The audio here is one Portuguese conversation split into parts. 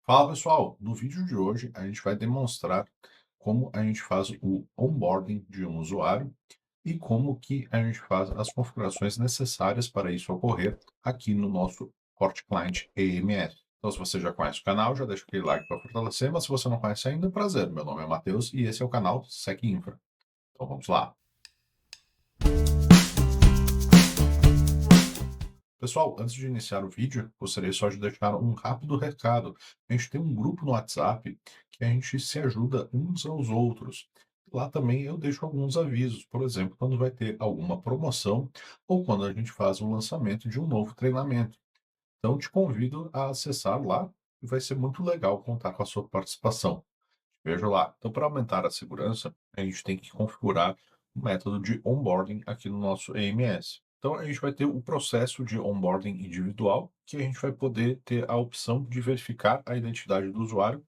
Fala pessoal, no vídeo de hoje a gente vai demonstrar como a gente faz o onboarding de um usuário e como que a gente faz as configurações necessárias para isso ocorrer aqui no nosso FortiClient EMS. Então, se você já conhece o canal, já deixa aquele like para fortalecer, mas se você não conhece ainda, prazer, meu nome é Matheus e esse é o canal SecInfra. Então vamos lá. Pessoal, antes de iniciar o vídeo, gostaria só de deixar um rápido recado. A gente tem um grupo no WhatsApp que a gente se ajuda uns aos outros. Lá também eu deixo alguns avisos, por exemplo, quando vai ter alguma promoção ou quando a gente faz o lançamento de um novo treinamento. Então, te convido a acessar lá e vai ser muito legal contar com a sua participação. Veja lá. Então, para aumentar a segurança, a gente tem que configurar o método de onboarding aqui no nosso EMS. Então, a gente vai ter o processo de onboarding individual, que a gente vai poder ter a opção de verificar a identidade do usuário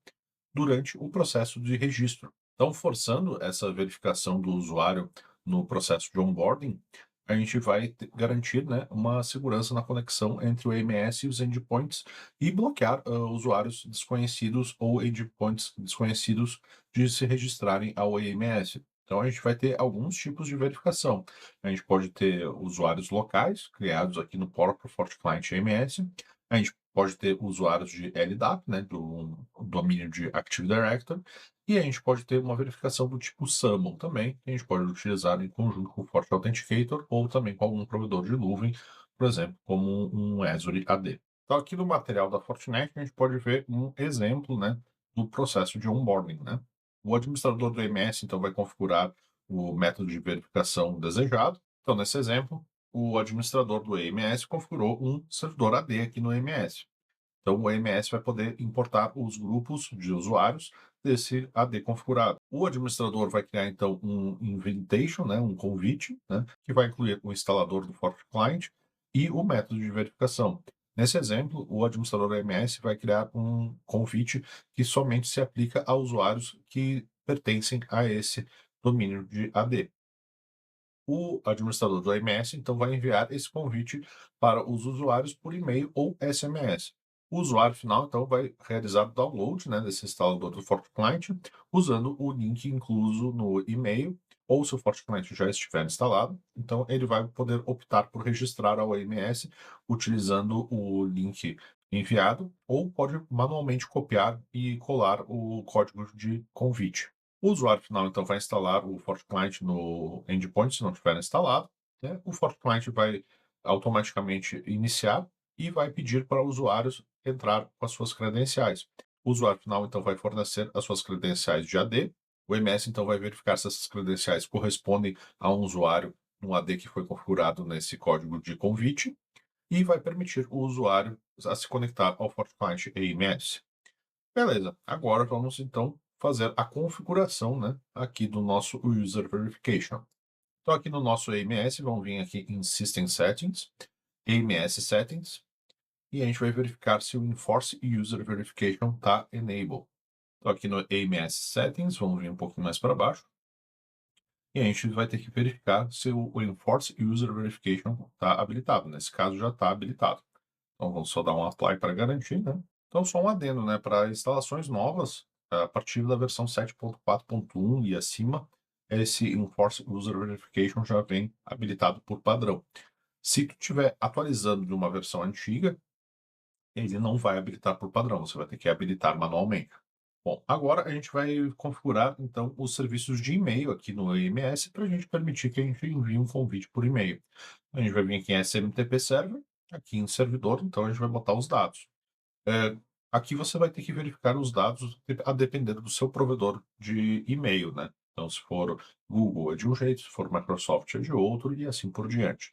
durante o processo de registro. Então, forçando essa verificação do usuário no processo de onboarding, a gente vai garantir, né, uma segurança na conexão entre o EMS e os endpoints e bloquear usuários desconhecidos ou endpoints desconhecidos de se registrarem ao EMS. Então, a gente vai ter alguns tipos de verificação. A gente pode ter usuários locais, criados aqui no próprio FortiClient EMS. A gente pode ter usuários de LDAP, né, do domínio de Active Directory, e a gente pode ter uma verificação do tipo SAML também, que a gente pode utilizar em conjunto com o Forte Authenticator ou também com algum provedor de nuvem, por exemplo, como um Azure AD. Então, aqui no material da Fortinet, a gente pode ver um exemplo, né, do processo de onboarding, né? O administrador do EMS, então, vai configurar o método de verificação desejado. Então, nesse exemplo, o administrador do EMS configurou um servidor AD aqui no EMS. Então, o EMS vai poder importar os grupos de usuários desse AD configurado. O administrador vai criar, então, um invitation, né, um convite, né, que vai incluir o instalador do FortiClient e o método de verificação. Nesse exemplo, o administrador EMS vai criar um convite que somente se aplica a usuários que pertencem a esse domínio de AD. O administrador do AMS, então, vai enviar esse convite para os usuários por e-mail ou SMS. O usuário final, então, vai realizar o download, né, desse instalador do FortiClient, usando o link incluso no e-mail, ou se o FortiClient já estiver instalado, então ele vai poder optar por registrar ao AMS utilizando o link enviado, ou pode manualmente copiar e colar o código de convite. O usuário final, então, vai instalar o FortiClient no endpoint, se não tiver instalado, né? O FortiClient vai automaticamente iniciar e vai pedir para usuários entrar com as suas credenciais. O usuário final, então, vai fornecer as suas credenciais de AD. O MS, então, vai verificar se essas credenciais correspondem a um usuário no AD que foi configurado nesse código de convite e vai permitir o usuário a se conectar ao FortiClient AMS. Beleza, agora vamos então fazer a configuração, né, aqui do nosso User Verification. Então aqui no nosso AMS, vamos vir aqui em System Settings, AMS Settings, e a gente vai verificar se o Enforce User Verification está Enable. Então aqui no AMS Settings, vamos vir um pouquinho mais para baixo, e a gente vai ter que verificar se o Enforce User Verification está habilitado. Nesse caso já está habilitado. Então vamos só dar um apply para garantir, né? Então só um adendo, né? Para instalações novas, a partir da versão 7.4.1 e acima, esse Enforce User Verification já vem habilitado por padrão. Se tu estiver atualizando de uma versão antiga, ele não vai habilitar por padrão, você vai ter que habilitar manualmente. Bom, agora a gente vai configurar então os serviços de e-mail aqui no EMS para a gente permitir que a gente envie um convite por e-mail. A gente vai vir aqui em SMTP Server, aqui em servidor, então a gente vai botar os dados. É, aqui você vai ter que verificar os dados a depender do seu provedor de e-mail, né? Então, se for Google é de um jeito, se for Microsoft é de outro e assim por diante.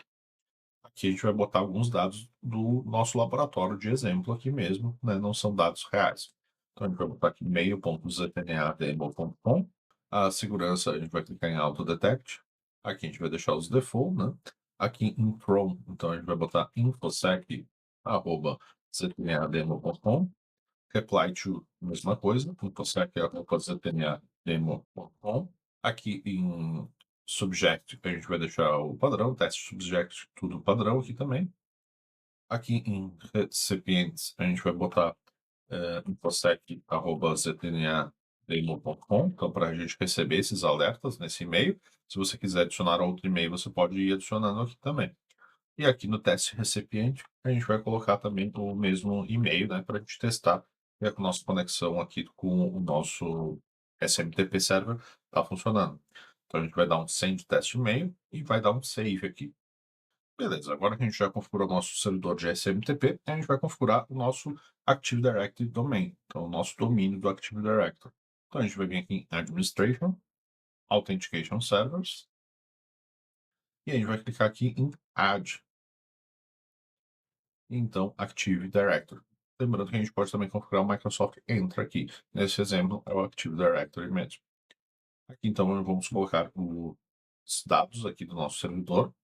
Aqui a gente vai botar alguns dados do nosso laboratório de exemplo aqui mesmo, né? Não são dados reais. Então, a gente vai botar aqui mail.ztnademo.com. A segurança, a gente vai clicar em Auto Detect. Aqui a gente vai deixar os default, né? Aqui em Chrome, então a gente vai botar infosec@ztnademo.com. Reply to, mesma coisa, infosec@ztnademo.com. Aqui em Subject, a gente vai deixar o padrão, teste Subject, tudo padrão aqui também. Aqui em recipientes, a gente vai botar infosec@zdnademo.com, então para a gente receber esses alertas nesse e-mail. Se você quiser adicionar outro e-mail, você pode ir adicionando aqui também. E aqui no teste recipiente, a gente vai colocar também o mesmo e-mail, né, para a gente testar que a nossa conexão aqui com o nosso SMTP server está funcionando. Então a gente vai dar um send teste e-mail e vai dar um save aqui. Beleza, agora que a gente já configurou o nosso servidor de SMTP, a gente vai configurar o nosso Active Directory Domain, então o nosso domínio do Active Directory. Então a gente vai vir aqui em Administration, Authentication Servers, e a gente vai clicar aqui em Add, e então Active Directory. Lembrando que a gente pode também configurar o Microsoft Entra aqui. Nesse exemplo, é o Active Directory mesmo. Aqui então vamos colocar os dados aqui do nosso servidor.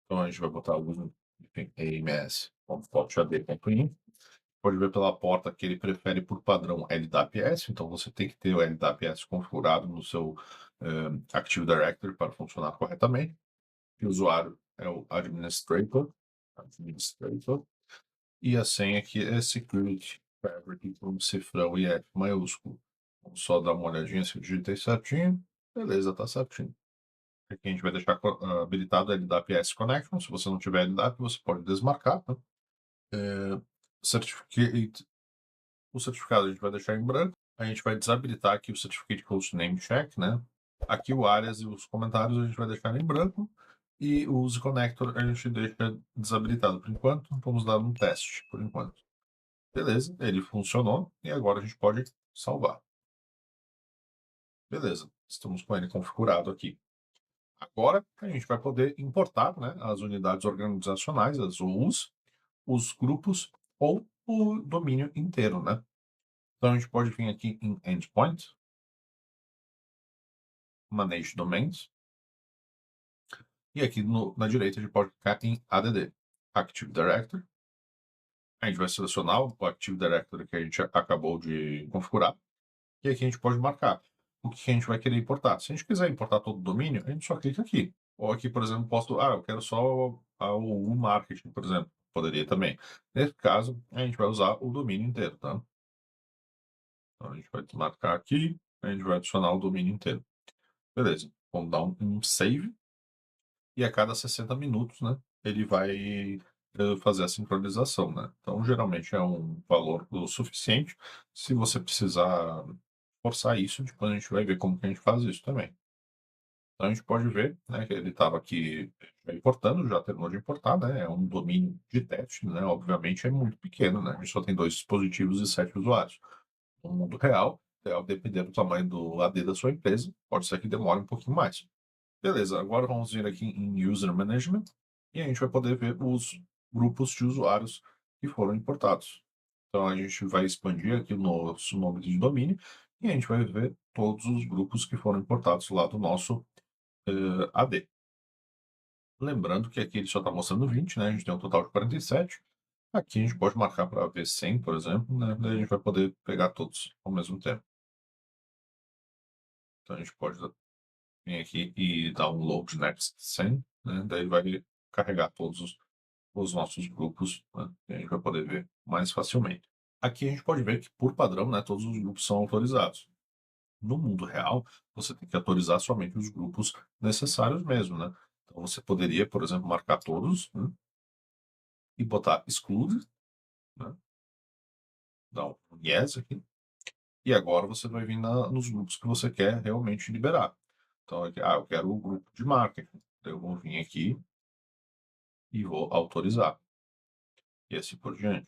Então a gente vai botar o enfim, ams.fortad.in. Pode ver pela porta que ele prefere por padrão LDAPS, então você tem que ter o LDAPS configurado no seu Active Directory para funcionar corretamente. E o usuário é o administrator, e a senha aqui é security fabric com cifrão e F maiúsculo. Vamos só dar uma olhadinha se eu digitei certinho. Beleza, tá certinho. Aqui a gente vai deixar habilitado o LDAPS Connection. Se você não tiver LDAP, você pode desmarcar, tá? Certificate, o certificado a gente vai deixar em branco. A gente vai desabilitar aqui o Certificate Host Name Check, né? Aqui o áreas e os comentários a gente vai deixar em branco. E o Use Connector a gente deixa desabilitado por enquanto. Vamos dar um teste por enquanto. Beleza, ele funcionou e agora a gente pode salvar. Beleza, estamos com ele configurado aqui. Agora a gente vai poder importar, né, as unidades organizacionais, as UUs, os grupos ou o domínio inteiro, né? Então a gente pode vir aqui em Endpoint, Manage Domains, e aqui na direita a gente pode clicar em ADD, Active Directory. A gente vai selecionar o Active Directory que a gente acabou de configurar. E aqui a gente pode marcar o que a gente vai querer importar. Se a gente quiser importar todo o domínio, a gente só clica aqui. Ou aqui, por exemplo, posso, eu quero só o marketing, por exemplo. Poderia também. Nesse caso, a gente vai usar o domínio inteiro, tá? Então a gente vai marcar aqui, a gente vai adicionar o domínio inteiro. Beleza. Vamos dar um save. E a cada 60 minutos, né, ele vai fazer a sincronização, né? Então, geralmente é um valor o suficiente. Se você precisar forçar isso, depois a gente vai ver como que a gente faz isso também. Então a gente pode ver, né, que ele estava aqui já importando, já terminou de importar, né? É um domínio de teste, né? Obviamente é muito pequeno, né? A gente só tem 2 dispositivos e 7 usuários. No mundo real, dependendo do tamanho do AD da sua empresa, pode ser que demore um pouquinho mais. Beleza, agora vamos vir aqui em User Management e a gente vai poder ver os grupos de usuários que foram importados. Então a gente vai expandir aqui o nosso nome de domínio e a gente vai ver todos os grupos que foram importados lá do nosso AD. Lembrando que aqui ele só está mostrando 20, né? A gente tem um total de 47. Aqui a gente pode marcar para ver 100, por exemplo, né? Daí a gente vai poder pegar todos ao mesmo tempo. Então a gente pode vir aqui e dar um load next 100, né? Daí vai carregar todos os nossos grupos, né? E a gente vai poder ver mais facilmente. Aqui a gente pode ver que, por padrão, né, todos os grupos são autorizados. No mundo real, você tem que autorizar somente os grupos necessários mesmo, né? Então você poderia, por exemplo, marcar todos, né, e botar exclude, né? Dar um yes aqui. E agora você vai vir nos grupos que você quer realmente liberar. Então, aqui, eu quero o grupo de marketing. Então, eu vou vir aqui e vou autorizar. E assim por diante.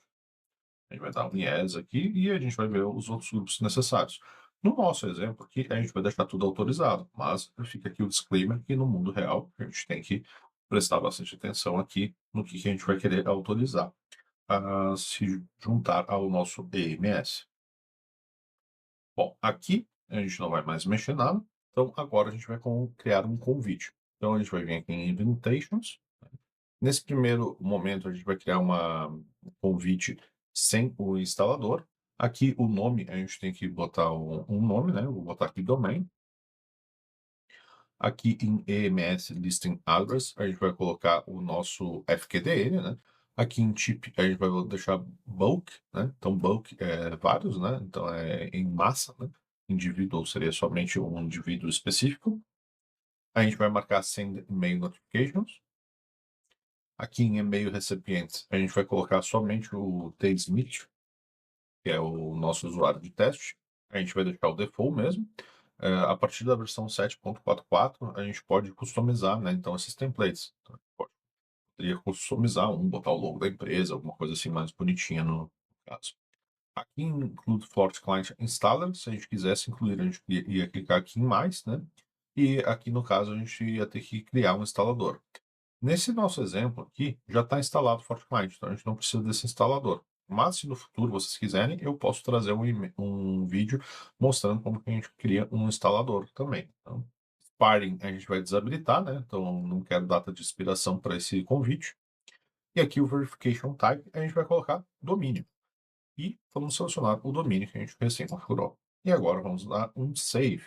A gente vai dar um yes aqui e a gente vai ver os outros grupos necessários. No nosso exemplo aqui, a gente vai deixar tudo autorizado, mas fica aqui o disclaimer que no mundo real a gente tem que prestar bastante atenção aqui no que a gente vai querer autorizar a se juntar ao nosso EMS. Bom, aqui a gente não vai mais mexer nada, então agora a gente vai criar um convite. Então a gente vai vir aqui em Invitations. Nesse primeiro momento, a gente vai criar um convite sem o instalador. Aqui o nome, a gente tem que botar um nome, né? Eu vou botar aqui domain. Aqui em EMS Listing Address, a gente vai colocar o nosso FQDN, né? Aqui em tip a gente vai deixar bulk, né, então bulk é vários, né, então é em massa, né, indivíduo seria somente um indivíduo específico. A gente vai marcar send email notifications. Aqui em e-mail recipientes, a gente vai colocar somente o Smith, que é o nosso usuário de teste. A gente vai deixar o default mesmo. A partir da versão 7.44, a gente pode customizar, né, então esses templates. Então, a gente poderia customizar botar o logo da empresa, alguma coisa assim mais bonitinha no caso. Aqui em Include Forte Client Installer, se a gente quisesse incluir, a gente ia clicar aqui em mais, né? E aqui no caso a gente ia ter que criar um instalador. Nesse nosso exemplo aqui, já está instalado o FortiClient, então a gente não precisa desse instalador. Mas se no futuro vocês quiserem, eu posso trazer um vídeo mostrando como que a gente cria um instalador também. Então, Sparring a gente vai desabilitar, né? Então não quero data de expiração para esse convite. E aqui o Verification Type a gente vai colocar domínio. E vamos selecionar o domínio que a gente recém configurou. E agora vamos dar um Save.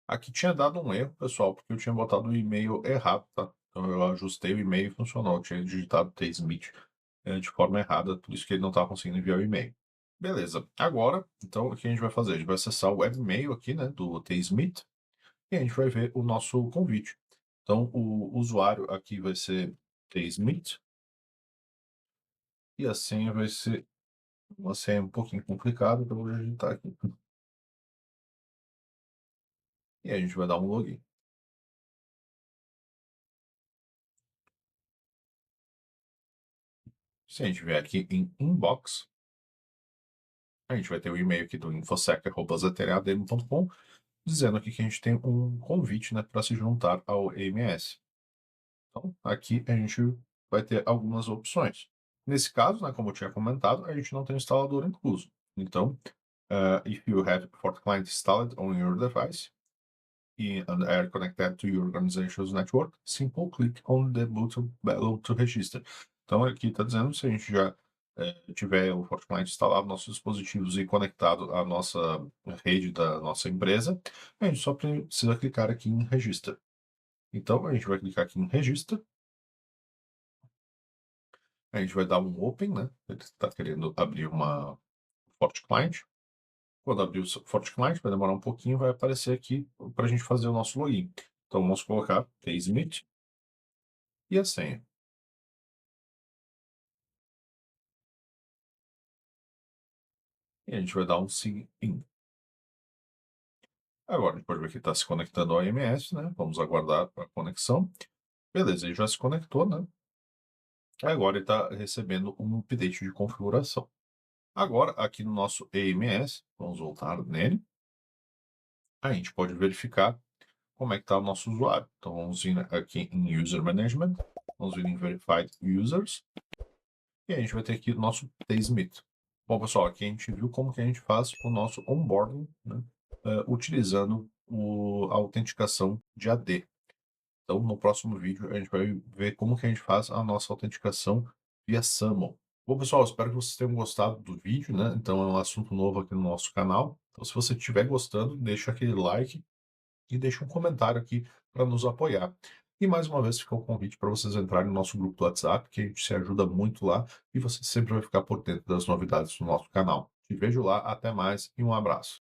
Aqui tinha dado um erro, pessoal, porque eu tinha botado o e-mail errado, tá? Então eu ajustei o e-mail e funcionou. Eu tinha digitado Tsmith de forma errada, por isso que ele não estava conseguindo enviar o e-mail. Beleza. Agora, então, o que a gente vai fazer? A gente vai acessar o webmail aqui, né, do Tsmith, e a gente vai ver o nosso convite. Então, o usuário aqui vai ser Tsmith, e a senha vai ser uma senha um pouquinho complicada, então eu vou digitar aqui. E a gente vai dar um login. Se a gente vier aqui em Inbox, a gente vai ter o e-mail aqui do infosec@ztrademo.com, dizendo aqui que a gente tem um convite, né, para se juntar ao EMS. Então, aqui a gente vai ter algumas opções. Nesse caso, né, como eu tinha comentado, a gente não tem instalador incluso. Então, if you have FortiClient installed on your device and are connected to your organization's network, simple click on the button below to register. Então, aqui está dizendo se a gente já tiver o FortiClient instalado nos nossos dispositivos e conectado à nossa rede da nossa empresa, a gente só precisa clicar aqui em Register. Então, a gente vai clicar aqui em Register, a gente vai dar um Open, né? Ele está querendo abrir uma FortiClient. Quando abrir o FortiClient, vai demorar um pouquinho, vai aparecer aqui para a gente fazer o nosso login. Então, vamos colocar Tsmith e a senha. E a gente vai dar um Sign-in. Agora, a gente pode ver que está se conectando ao AMS, né? Vamos aguardar a conexão. Beleza, ele já se conectou, né? Agora ele está recebendo um update de configuração. Agora, aqui no nosso AMS, vamos voltar nele, a gente pode verificar como é que está o nosso usuário. Então, vamos vir aqui em User Management, vamos vir em Verified Users, e a gente vai ter aqui o nosso Tsmith. Bom, pessoal, aqui a gente viu como que a gente faz o nosso onboarding, né, utilizando a autenticação de AD. Então, no próximo vídeo, a gente vai ver como que a gente faz a nossa autenticação via SAML. Bom, pessoal, espero que vocês tenham gostado do vídeo, né? Então, é um assunto novo aqui no nosso canal. Então, se você estiver gostando, deixa aquele like e deixa um comentário aqui para nos apoiar. E mais uma vez fica o convite para vocês entrarem no nosso grupo do WhatsApp, que a gente se ajuda muito lá e você sempre vai ficar por dentro das novidades do nosso canal. Te vejo lá, até mais e um abraço.